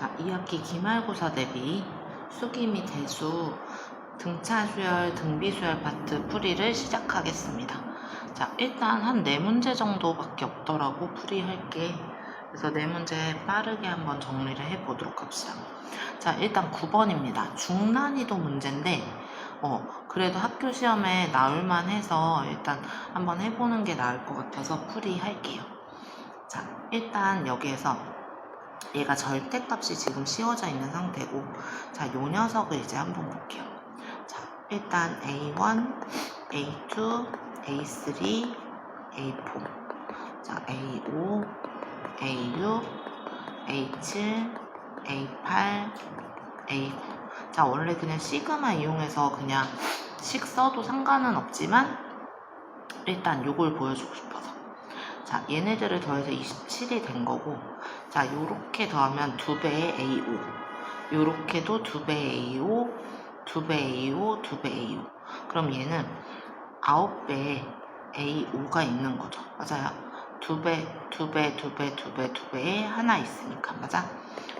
자, 2학기 기말고사 대비 수기 및 대수 등차수열, 등비수열 파트 풀이를 시작하겠습니다. 자, 일단 한 4문제 정도밖에 없더라고 풀이할 게. 그래서 4문제 빠르게 한번 정리를 해보도록 합시다. 자, 일단 9번입니다. 중난이도 문제인데 그래도 학교 시험에 나올만 해서 일단 한번 해보는 게 나을 것 같아서 풀이할게요. 자, 일단 여기에서 얘가 절대값이 지금 씌워져 있는 상태고, 자, 요 녀석을 이제 한번 볼게요. 자, 일단 A1, A2, A3, A4, 자, A5, A6, A7, A8, A9. 자, 원래 그냥 시그마 이용해서 그냥 식 써도 상관은 없지만 일단 요걸 보여주고 싶어서. 자, 얘네들을 더해서 27이 된 거고, 자, 요렇게 더하면 2배의 A5, 요렇게도 2배의 A5, 2배의 A5, 2배의 A5. 그럼 얘는 9배의 A5가 있는 거죠. 맞아요. 2배, 2배, 2배, 2배, 2배에 하나 있으니까. 맞아?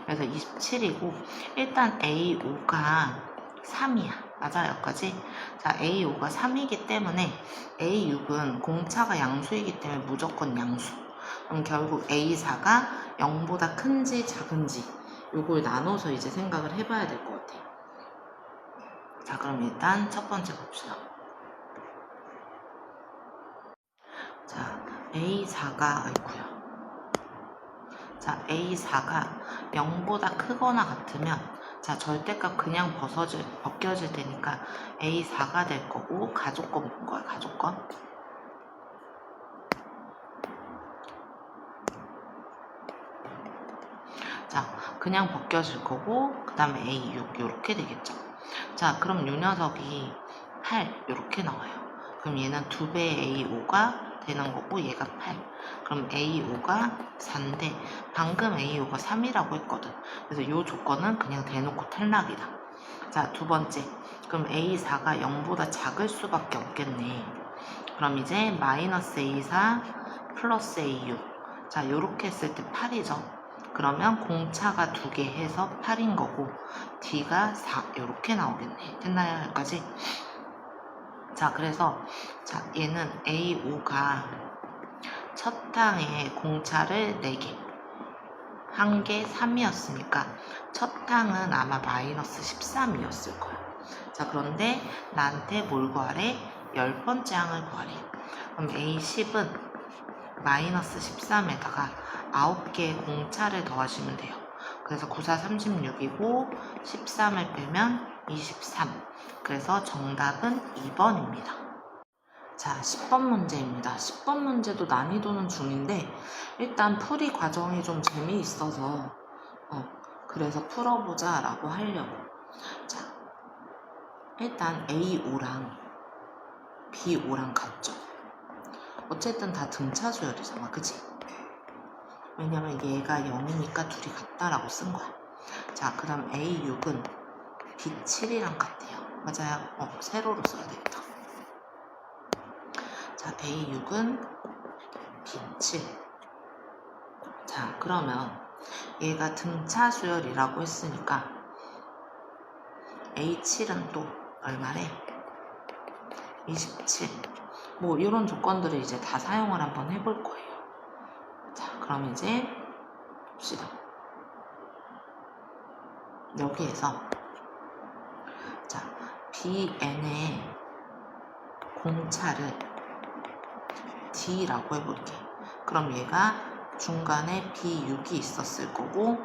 그래서 27이고, 일단 A5가 3이야. 맞아, 여기까지? 자, A5가 3이기 때문에 A6은 공차가 양수이기 때문에 무조건 양수. 그럼 결국 A4가 0보다 큰지 작은지 요걸 나눠서 이제 생각을 해봐야 될 것 같아요. 자, 그럼 일단 첫 번째 봅시다. 자, A4가 아이쿠야. 자, A4가 0보다 크거나 같으면, 자, 절대값 그냥 벗겨질 테니까 A4가 될 거고, 가족건 본 거야, 가족건. 자, 그냥 벗겨질 거고, 그 다음에 A6 요렇게 되겠죠. 자, 그럼 요 녀석이 8 요렇게 나와요. 그럼 얘는 2배의 A5가 되는 거고, 얘가 8. 그럼 A5가 4인데 방금 A5가 3이라고 했거든. 그래서 요 조건은 그냥 대놓고 탈락이다. 자, 두 번째. 그럼 A4가 0보다 작을 수밖에 없겠네. 그럼 이제 마이너스 A4 플러스 A6. 자, 요렇게 했을 때 8이죠. 그러면 공차가 2개 해서 8인 거고, D가 4 요렇게 나오겠네. 됐나요? 여기까지? 자, 그래서 자, 얘는 A5가 첫 항에 공차를 4개, 한 개 3이었으니까 첫 항은 아마 마이너스 13이었을 거야. 자, 그런데 나한테 뭘 구하래? 10번째 항을 구하래. 그럼 A10은 마이너스 13에다가 9개의 공차를 더하시면 돼요. 그래서 9, 4, 36이고 13을 빼면 23. 그래서 정답은 2번입니다. 자, 10번 문제입니다. 10번 문제도 난이도는 중인데 일단 풀이 과정이 좀 재미있어서 그래서 풀어보자 라고 하려고. 자, 일단 A5랑 B5랑 같죠. 어쨌든 다 등차수열이잖아, 그치? 왜냐면 얘가 0이니까 둘이 같다라고 쓴 거야. 자, 그럼 A6은 B7이랑 같아요. 맞아요? 세로로 써야 되겠다. 자, A6은 B7. 자, 그러면 얘가 등차수열이라고 했으니까 A7은 또 얼마래? 27. 뭐 이런 조건들을 이제 다 사용을 한번 해볼 거예요. 자, 그럼 이제 봅시다. 여기에서 자, BN의 공차를 D라고 해볼게. 그럼 얘가 중간에 B6이 있었을 거고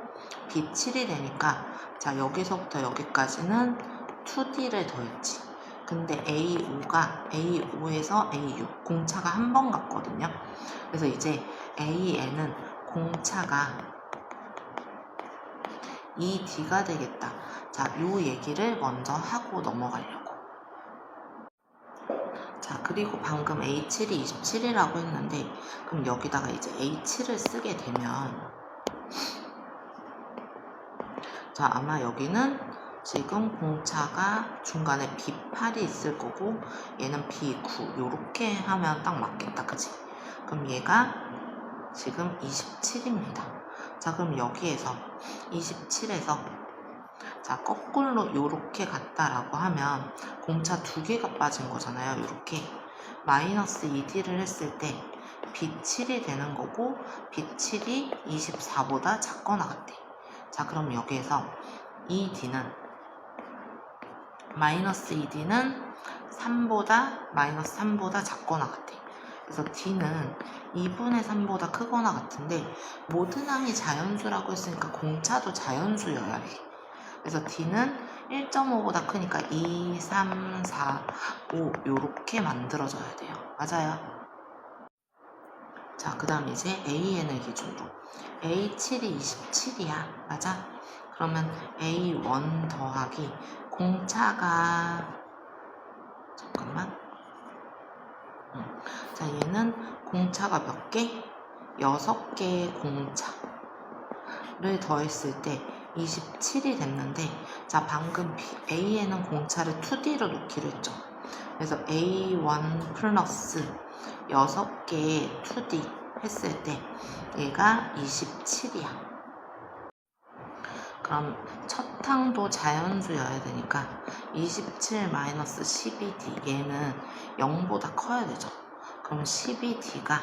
B7이 되니까 자, 여기서부터 여기까지는 2D를 더했지. 근데 A5에서 A6 공차가 한 번 갔거든요. 그래서 이제 AN은 공차가 2D가 되겠다. 자, 요 얘기를 먼저 하고 넘어가려고. 자, 그리고 방금 A7이 27이라고 했는데 그럼 여기다가 이제 A7을 쓰게 되면 자, 아마 여기는 지금 공차가 중간에 B8이 있을 거고 얘는 B9 요렇게 하면 딱 맞겠다. 그치? 그럼 얘가 지금 27입니다. 자, 그럼 여기에서 27에서 자, 거꾸로 요렇게 갔다라고 하면 공차 2개가 빠진 거잖아요. 요렇게 마이너스 2D를 했을 때 B7이 되는 거고 B7이 24보다 작거나 같대. 자, 그럼 여기에서 2D는 마이너스 2D는 3보다 마이너스 3보다 작거나 같아. 그래서 D는 2분의 3보다 크거나 같은데 모든 항이 자연수라고 했으니까 공차도 자연수여야 해. 그래서 D는 1.5보다 크니까 2, 3, 4, 5 요렇게 만들어져야 돼요. 맞아요. 자, 그 다음 이제 AN을 기준으로 A7이 27이야. 맞아? 그러면 A1 더하기 공차가 잠깐만. 자, 얘는 공차가 몇 개? 6개의 공차를 더했을 때 27이 됐는데, 자, 방금 A에는 공차를 2D로 놓기로 했죠. 그래서 A1 플러스 6개의 2D 했을 때 얘가 27이야. 그럼 첫 항도 자연수여야 되니까 27 마이너스 12D 얘는 0보다 커야 되죠. 그럼 12D가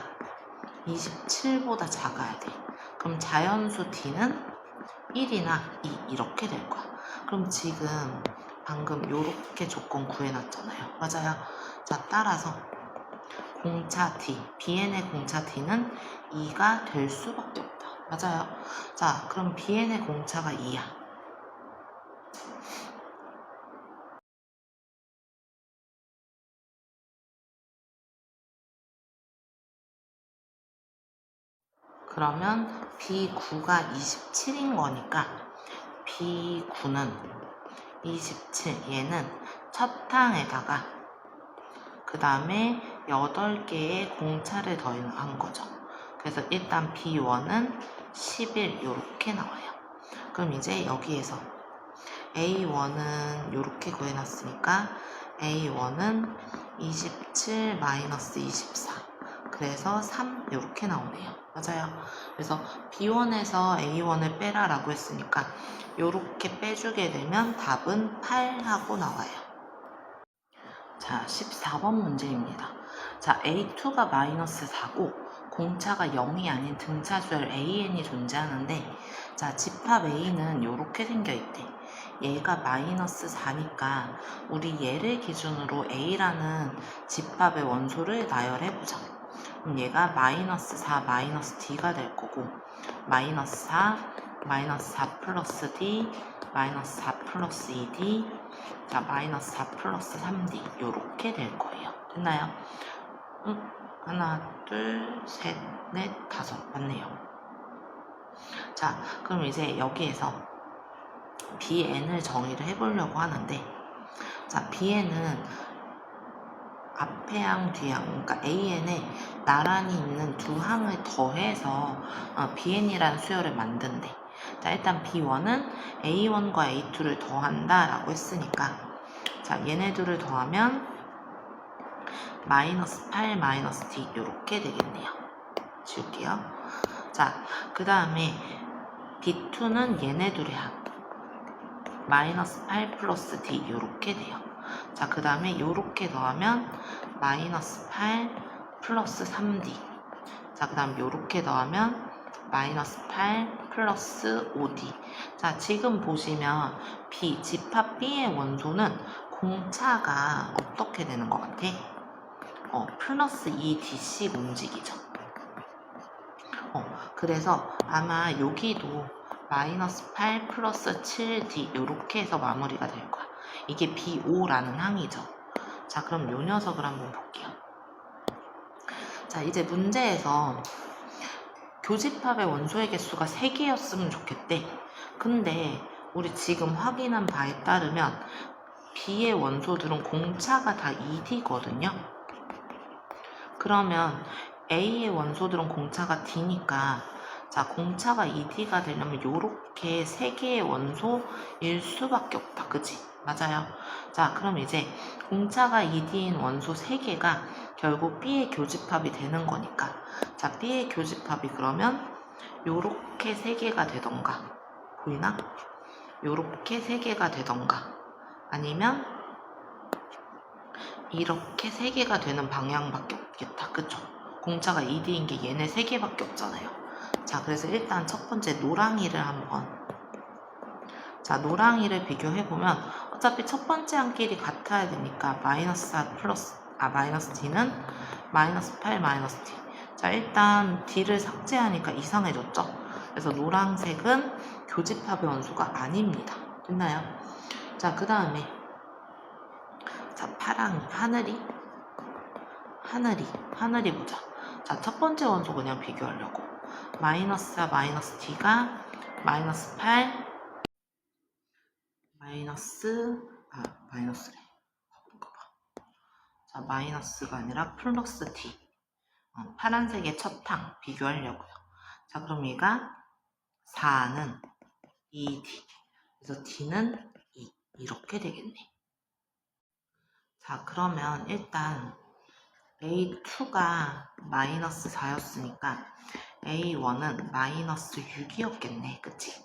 27보다 작아야 돼. 그럼 자연수 D는 1이나 2 이렇게 될 거야. 그럼 지금 방금 요렇게 조건 구해놨잖아요. 맞아요. 자, 따라서 공차 D, Bn의 공차 D는 2가 될 수밖에 없다. 맞아요. 자, 그럼 Bn의 공차가 2야. 그러면 B9가 27인 거니까 B9는 27, 얘는 첫 항에다가 그 다음에 8개의 공차를 더한 거죠. 그래서 일단 B1은 11 이렇게 나와요. 그럼 이제 여기에서 A1은 이렇게 구해놨으니까 A1은 27 마이너스 24 그래서 3 이렇게 나오네요. 맞아요. 그래서 B1에서 A1을 빼라라고 했으니까 이렇게 빼주게 되면 답은 8하고 나와요. 자, 14번 문제입니다. 자, A2가 마이너스 4고 공차가 0이 아닌 등차수열 AN이 존재하는데, 자, 집합 A는 이렇게 생겨있대. 얘가 마이너스 4니까 우리 얘를 기준으로 A라는 집합의 원소를 나열해보자. 그럼 얘가 마이너스 4 마이너스 D가 될 거고, 마이너스 4 마이너스 4 플러스 D 마이너스 4 플러스 2D 자, 마이너스 4 플러스 3D 요렇게 될 거예요. 됐나요? 하나, 둘, 셋, 넷, 다섯 맞네요. 자, 그럼 이제 여기에서 BN을 정의를 해보려고 하는데, 자, BN은 앞에 항, 뒤 항, 그러니까 AN에 나란히 있는 두 항을 더해서 BN이라는 수열을 만든대. 자, 일단 B1은 A1과 A2를 더한다 라고 했으니까, 자, 얘네들을 더하면 마이너스 8 마이너스 D 이렇게 되겠네요. 지울게요. 자, 그 다음에 B2는 얘네들의 항 마이너스 8 플러스 D 이렇게 돼요. 자, 그 다음에 이렇게 더하면 마이너스 8 플러스 3D 자, 그 다음 이렇게 더하면 마이너스 8 플러스 5D 자, 지금 보시면 B, 집합 B의 원소는 공차가 어떻게 되는 것 같아? 플러스 2D씩 움직이죠. 그래서 아마 여기도 마이너스 8 플러스 7D 이렇게 해서 마무리가 될 거야. 이게 B5라는 항이죠. 자, 그럼 요 녀석을 한번 볼게요. 자, 이제 문제에서 교집합의 원소의 개수가 3개였으면 좋겠대. 근데 우리 지금 확인한 바에 따르면 B의 원소들은 공차가 다 2D거든요. 그러면 A의 원소들은 공차가 D니까, 자, 공차가 2D가 되려면 요렇게 3개의 원소일 수밖에 없다. 그치? 맞아요. 자, 그럼 이제 공차가 2D인 원소 3개가 결국 B의 교집합이 되는 거니까, 자, B의 교집합이 그러면 요렇게 3개가 되던가, 보이나? 요렇게 3개가 되던가, 아니면 이렇게 3개가 되는 방향밖에 없겠다. 그쵸? 공차가 2D인 게 얘네 3개밖에 없잖아요. 자, 그래서 일단 첫 번째 노랑이를 한번, 자, 노랑이를 비교해보면 어차피 첫 번째 항끼리 같아야 되니까 마이너스 4 플러스, 마이너스 D는 마이너스 8 마이너스 D. 자, 일단 D를 삭제하니까 이상해졌죠? 그래서 노란색은 교집합의 원소가 아닙니다. 됐나요? 자, 그 다음에 자, 파랑, 하늘이 보자. 자, 첫 번째 원소 그냥 비교하려고. 마이너스 4 마이너스 D가 마이너스 8 마이너스래. 바쁜가 봐. 자, 마이너스가 아니라 플러스 D. 파란색의 첫 항 비교하려고요. 자, 그럼 얘가 4는 2D. 그래서 D는 2. 이렇게 되겠네. 자, 그러면 일단 A2가 마이너스 4였으니까 A1은 마이너스 6이었겠네. 그치?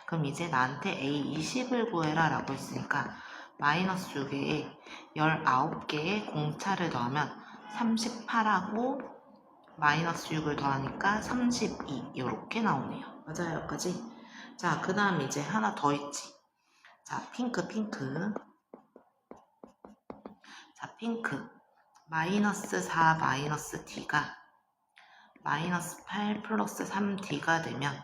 그럼 이제 나한테 A20을 구해라 라고 했으니까 마이너스 6에 19개의 공차를 더하면 38하고 마이너스 6을 더하니까 32 이렇게 나오네요. 맞아요, 여기까지? 자, 그 다음 이제 하나 더 있지. 자, 핑크. 자, 핑크. 마이너스 4 마이너스 D가 마이너스 8 플러스 3D가 되면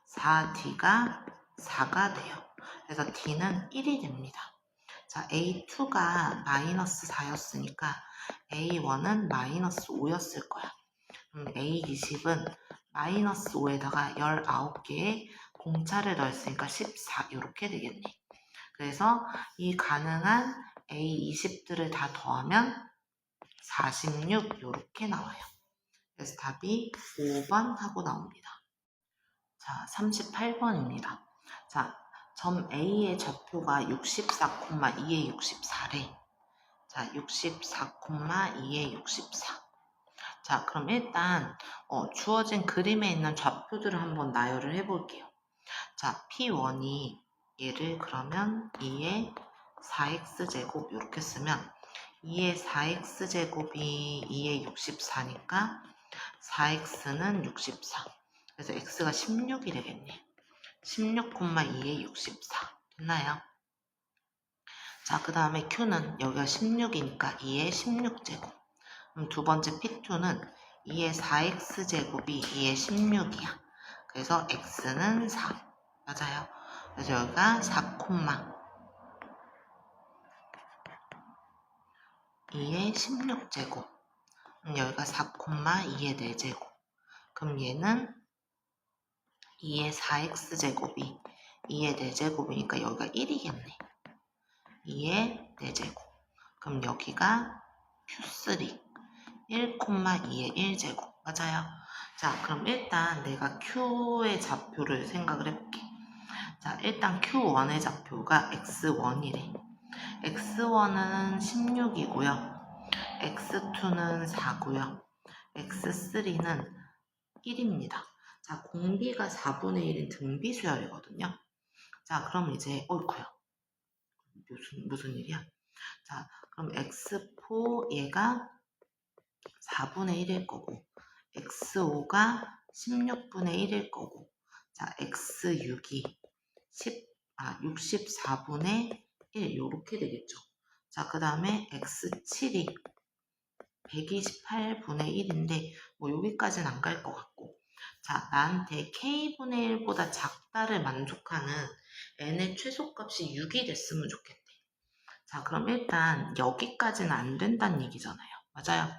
4D가 4가 돼요. 그래서 D는 1이 됩니다. 자, A2가 마이너스 4였으니까 A1은 마이너스 5였을 거야. 그럼 A20은 마이너스 5에다가 19개의 공차를 넣었으니까 14 이렇게 되겠네. 그래서 이 가능한 A20들을 다 더하면 46 이렇게 나와요. 그래서 답이 5번 하고 나옵니다. 자, 38번입니다. 자, 점 A의 좌표가 64,2에 64래. 자, 64,2에 64. 자, 그럼 일단 주어진 그림에 있는 좌표들을 한번 나열을 해볼게요. 자, P1이 얘를 그러면 2의 4x제곱 이렇게 쓰면 2의 4x제곱이 2의 64니까 4x는 64. 그래서 x가 16이 되겠네. 16,2의 64. 됐나요? 자, 그 다음에 q는 여기가 16이니까 2의 16제곱. 그럼 두 번째 P2는 2의 4x제곱이 2의 16이야. 그래서 x는 4. 맞아요. 그래서 여기가 4, 2의 16제곱. 여기가 4, 2의 4제곱. 그럼 얘는 2의 4x제곱이 2의 4제곱이니까 여기가 1이겠네. 2의 4제곱. 그럼 여기가 Q3. 1,2의 1제곱. 맞아요. 자, 그럼 일단 내가 Q의 좌표를 생각을 해볼게. 자, 일단 Q1의 좌표가 X1이래. X1은 16이고요. X2는 4고요. X3는 1입니다. 자, 공비가 4분의 1인 등비수열이거든요. 자, 그럼 이제 어이쿠야. 무슨 일이야? 자, 그럼 X4 얘가 4분의 1일 거고 X5가 16분의 1일 거고 자, X6이 64분의 1 요렇게 되겠죠. 자, 그 다음에 X7이 128분의 1인데 뭐 여기까지는 안 갈 것 같고 자, 나한테 K분의 1보다 작다를 만족하는 N의 최소값이 6이 됐으면 좋겠대. 자, 그럼 일단 여기까지는 안 된다는 얘기잖아요. 맞아요.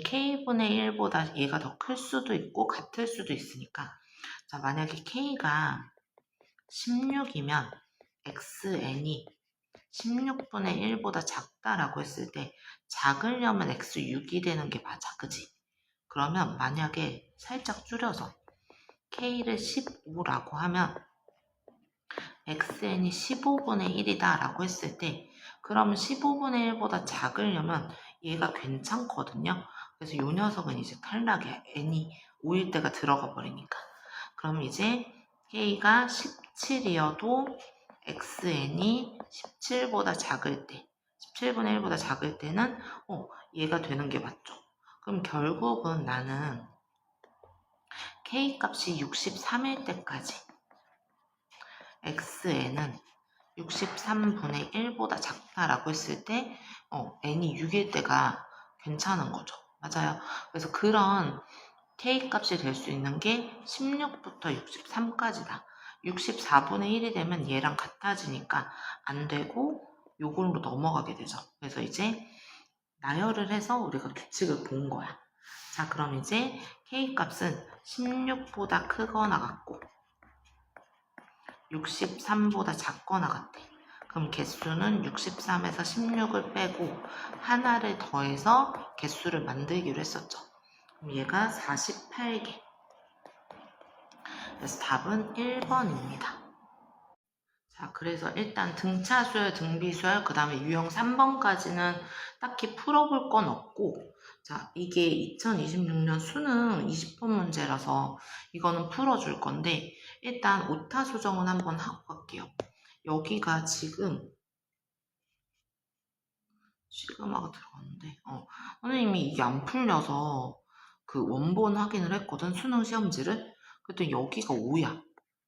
K분의 1보다 얘가 더 클 수도 있고 같을 수도 있으니까 자, 만약에 K가 16이면 XN이 16분의 1보다 작다라고 했을 때 작으려면 X6이 되는 게 맞아. 그지? 그러면 만약에 살짝 줄여서 K를 15라고 하면 XN이 15분의 1이다 라고 했을 때 그러면 15분의 1보다 작으려면 얘가 괜찮거든요. 그래서 이 녀석은 이제 탈락이야. n이 5일 때가 들어가 버리니까. 그럼 이제 K가 17이어도 XN이 17보다 작을 때, 17분의 1보다 작을 때는 얘가 되는 게 맞죠. 그럼 결국은 나는 K값이 63일 때까지 XN은 63분의 1보다 작다라고 했을 때 n이 6일 때가 괜찮은 거죠. 맞아요. 그래서 그런 K값이 될 수 있는 게 16부터 63까지다. 64분의 1이 되면 얘랑 같아지니까 안 되고 요걸로 넘어가게 되죠. 그래서 이제 나열을 해서 우리가 규칙을 본 거야. 자, 그럼 이제 K값은 16보다 크거나 같고 63보다 작거나 같대. 그럼 개수는 63에서 16을 빼고 하나를 더해서 개수를 만들기로 했었죠. 그럼 얘가 48개. 그래서 답은 1번입니다. 자, 그래서 일단 등차수열, 등비수열, 그 다음에 유형 3번까지는 딱히 풀어볼 건 없고, 자, 이게 2026년 수능 20번 문제라서 이거는 풀어줄 건데, 일단 오타 수정은 한번 하고 갈게요. 여기가 지금 시그마가 들어갔는데, 선생님이 이게 안 풀려서 그 원본 확인을 했거든, 수능 시험지를. 그랬더니 여기가 5야.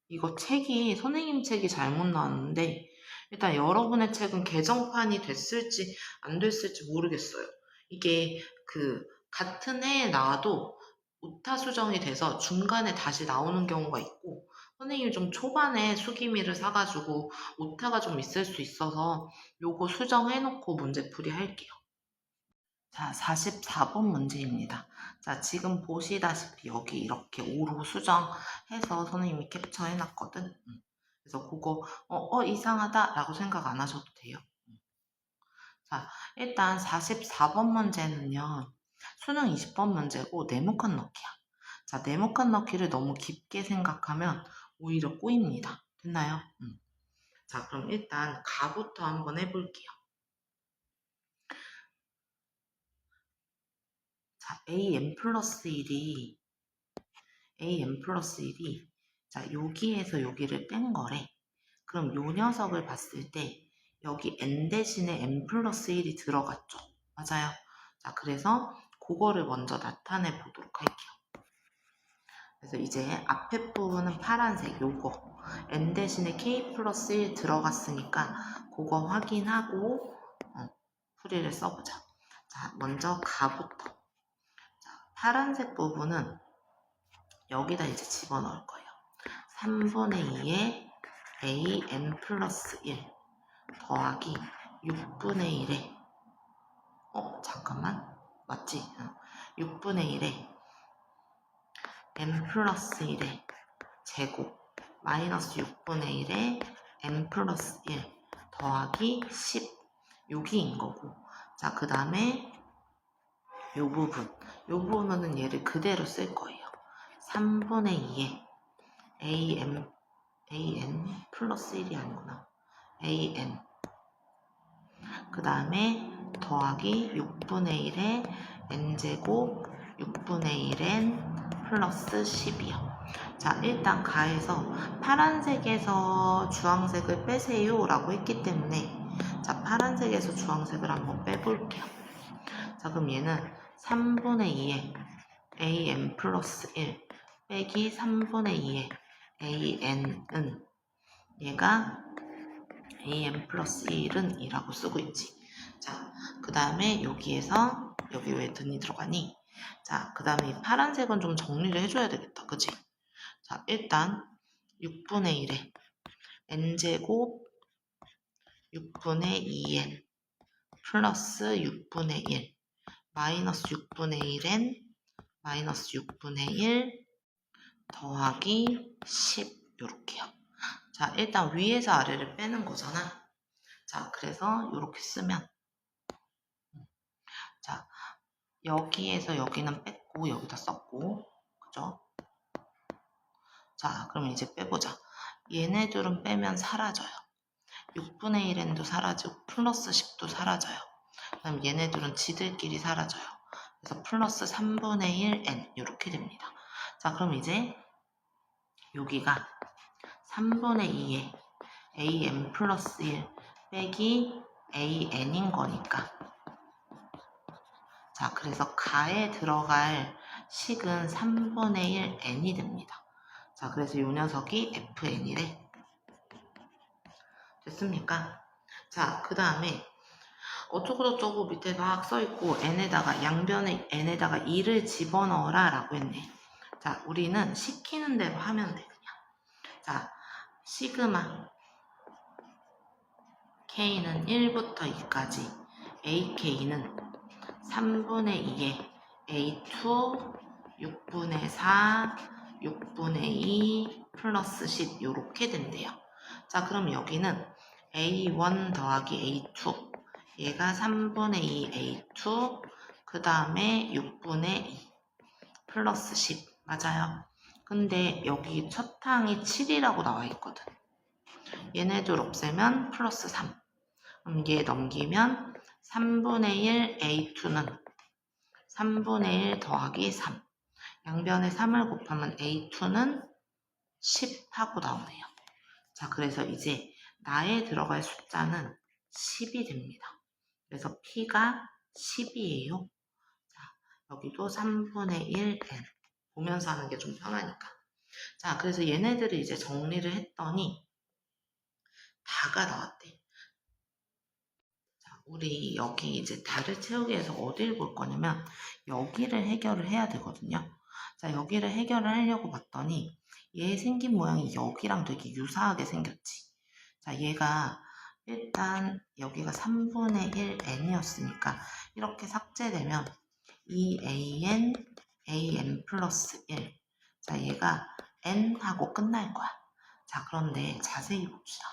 이거 책이 선생님 책이 잘못 나왔는데 일단 여러분의 책은 개정판이 됐을지 안 됐을지 모르겠어요. 이게 그 같은 해에 나와도 오타 수정이 돼서 중간에 다시 나오는 경우가 있고 선생님이 좀 초반에 수기미를 사가지고 오타가 좀 있을 수 있어서 요거 수정해놓고 문제풀이 할게요. 자, 44번 문제입니다. 자, 지금 보시다시피 여기 이렇게 오로 수정해서 선생님이 캡처해놨거든. 그래서 그거 이상하다 라고 생각 안 하셔도 돼요. 자, 일단 44번 문제는요. 수능 20번 문제고 네모칸 넣기야. 자, 네모칸 넣기를 너무 깊게 생각하면 오히려 꼬입니다. 됐나요? 자, 그럼 일단 가부터 한번 해볼게요. 자, an 플러스 1이 자, 여기에서 여기를 뺀 거래. 그럼 요 녀석을 봤을 때 여기 n 대신에 n 플러스 1이 들어갔죠. 맞아요. 자, 그래서 그거를 먼저 나타내 보도록 할게요. 그래서 이제 앞에 부분은 파란색 요거 n 대신에 k 플러스 1 들어갔으니까 그거 확인하고 풀이를 써보자. 자, 먼저 가부터. 자, 파란색 부분은 여기다 이제 집어넣을 거예요. 3분의 2에 an 플러스 1 더하기 6분의 1에 잠깐만 맞지? 6분의 1에 n 플러스 1의 제곱 마이너스 6분의 1에 n 플러스 1 더하기 10 여기인 거고 자, 그 다음에 요 부분은 얘를 그대로 쓸 거예요. 3분의 2에 an 플러스 1이 아니구나. an 그 다음에 더하기 6분의 1에 n제곱 6분의 1n 플러스 10이요. 자, 일단 가해서 파란색에서 주황색을 빼세요 라고 했기 때문에 자, 파란색에서 주황색을 한번 빼볼게요. 자, 그럼 얘는 3분의 2에 an 플러스 1 빼기 3분의 2에 an은 얘가 an 플러스 1은 2라고 쓰고 있지. 자, 그 다음에 여기에서 여기 왜 등이 들어가니? 자, 그 다음에 이 파란색은 좀 정리를 해줘야 되겠다. 그치? 자, 일단 6분의 1에 n제곱 6분의 2n 플러스 6분의 1 마이너스 6분의 1n 마이너스 6분의 1 더하기 10 요렇게요. 자, 일단 위에서 아래를 빼는 거잖아. 자, 그래서 요렇게 쓰면 자, 여기에서 여기는 뺐고 여기다 썼고 그죠? 자, 그럼 이제 빼보자. 얘네들은 빼면 사라져요. 6분의 1n도 사라지고 플러스 10도 사라져요. 그럼 얘네들은 지들끼리 사라져요. 그래서 플러스 3분의 1n 이렇게 됩니다. 자, 그럼 이제 여기가 3분의 2의 an 플러스 1 빼기 an인 거니까. 자, 그래서 가에 들어갈 식은 3분의 1 n이 됩니다. 자, 그래서 이 녀석이 fn이래. 됐습니까? 자, 그 다음에 어쩌고저쩌고 밑에 막 써있고 n에다가 양변에 n에다가 2를 집어넣어라 라고 했네. 자, 우리는 시키는 대로 하면 돼 그냥. 자, 시그마 k는 1부터 2까지 ak는 3분의 2에 a2 6분의 4 6분의 2 플러스 10 요렇게 된대요. 자, 그럼 여기는 a1 더하기 a2 얘가 3분의 2 a2 그 다음에 6분의 2 플러스 10 맞아요. 근데 여기 첫 항이 7이라고 나와 있거든. 얘네들 없애면 플러스 3. 그럼 얘 넘기면 3분의 1 a2는 3분의 1 더하기 3. 양변에 3을 곱하면 a2는 10 하고 나오네요. 자, 그래서 이제 나에 들어갈 숫자는 10이 됩니다. 그래서 p가 10이에요. 자, 여기도 3분의 1 n. 보면서 하는 게 좀 편하니까. 자, 그래서 얘네들을 이제 정리를 했더니 다가 나왔대. 자, 우리 여기 이제 다를 채우기 위해서 어디를 볼 거냐면 여기를 해결을 해야 되거든요. 자, 여기를 해결을 하려고 봤더니 얘 생긴 모양이 여기랑 되게 유사하게 생겼지. 자, 얘가 일단 여기가 3분의 1 n이었으니까 이렇게 삭제되면 2an, an 플러스 1. 자, 얘가 n하고 끝날 거야. 자, 그런데 자세히 봅시다.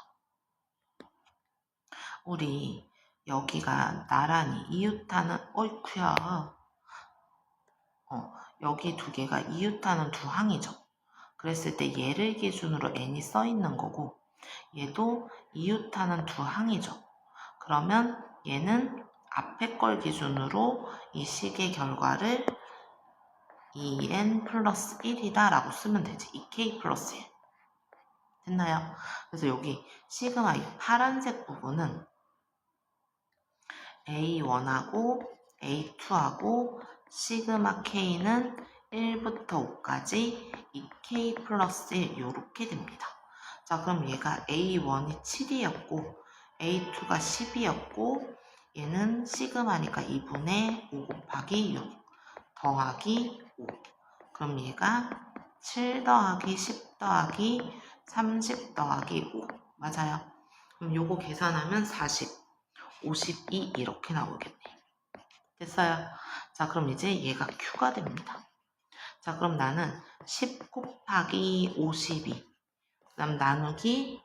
우리 여기가 나란히 이웃하는 어이쿠야. 여기 두 개가 이웃하는 두 항이죠. 그랬을 때 얘를 기준으로 n이 써 있는 거고 얘도 이웃하는 두 항이죠. 그러면 얘는 앞에 걸 기준으로 이 식의 결과를 2n 플러스 1이다 라고 쓰면 되지. 2k 플러스 1. 됐나요? 그래서 여기 시그마 이 파란색 부분은 A1하고 A2하고 시그마 K는 1부터 5까지 2K 플러스 1 요렇게 됩니다. 자, 그럼 얘가 A1이 7이었고 A2가 10이었고 얘는 시그마니까 2분의 5 곱하기 6 더하기 5. 그럼 얘가 7 더하기 10 더하기 30 더하기 5 맞아요. 그럼 요거 계산하면 40, 52 이렇게 나오겠네. 됐어요. 자, 그럼 이제 얘가 Q가 됩니다. 자, 그럼 나는 10 곱하기 52 그 다음 나누기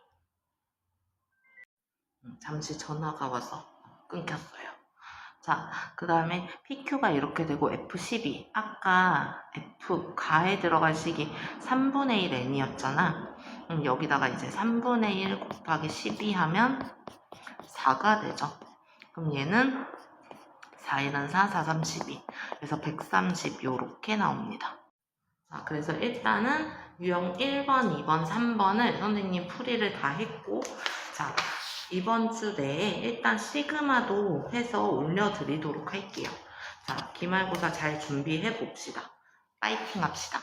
잠시 전화가 와서 끊겼어요. 자, 그 다음에 PQ가 이렇게 되고 F12 아까 F 가에 들어갈 식이 3분의 1 n이었잖아. 여기다가 이제 3분의 1 곱하기 12 하면 4가 되죠. 그럼 얘는 4, 1은 4, 4, 3, 12 그래서 130 요렇게 나옵니다. 자, 그래서 일단은 유형 1번, 2번, 3번을 선생님 풀이를 다 했고 자, 이번 주 내에 일단 시그마도 해서 올려드리도록 할게요. 자, 기말고사 잘 준비해 봅시다. 파이팅 합시다.